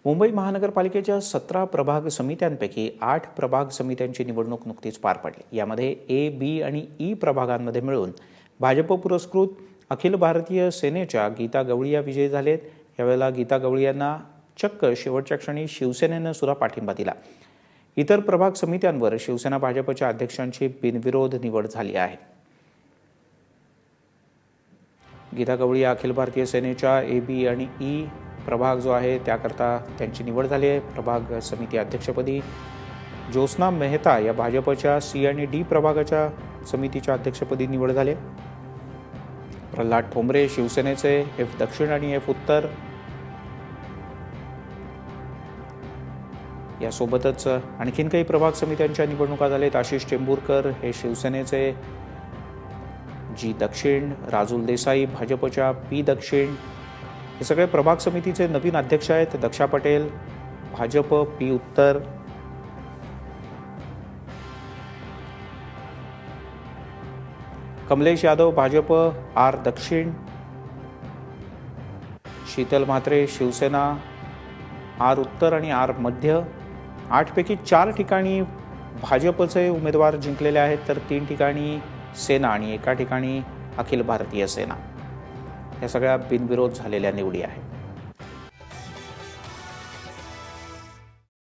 मुंबई महानगरपालिकेच्या 17 प्रभाग समित्यांपैकी 8 प्रभाग समित्यांची निवडणूक नुकतीच पार पडली। यामध्ये ए, बी आणि ई प्रभागांमध्ये मिळून भाजप पुरस्कृत अखिल भारतीय सेनेच्या गीता गवळी या विजयी झालेत। यावेळेला गीता गवळी यांना चक्क शेवटच्या क्षणी शिवसेनेने सुद्धा पाठिंबा दिला। इतर प्रभाग समित्यांवर शिवसेना भाजपच्या अध्यक्षांची बिनविरोध निवड झाली आहे। गीता गवळी अखिल भारतीय सेनेच्या ए, बी आणि ई प्रभाग जो आहे त्याकरता त्यांची निवड झाली आहे। प्रभाग समिती अध्यक्षपदी ज्योत्स्ना मेहता या भाजपच्या सी आणि डी प्रभागाच्या समितीच्या अध्यक्षपदी निवड झाली। प्रल्हाद ठोंबरे शिवसेनेचे एफ दक्षिण आणि एफ उत्तर यासोबतच आणखीन काही प्रभाग समित्यांच्या निवडणुका झाल्यात। आशिष चेंबूरकर हे शिवसेनेचे जी दक्षिण, राजुल देसाई भाजपच्या पी दक्षिण हे सगळे प्रभाग समितीचे नवीन अध्यक्ष आहेत। दक्षा पटेल भाजप पी उत्तर, कमलेश यादव भाजप आर दक्षिण, शीतल म्हात्रे शिवसेना आर उत्तर आणि आर मध्य। 8 पैकी 4 ठिकाणी भाजपचे उमेदवार जिंकलेले आहेत, तर 3 ठिकाणी सेना आणि एका ठिकाणी अखिल भारतीय सेना। या सगळ्या बिनविरोध झालेल्या निवडी आहेत।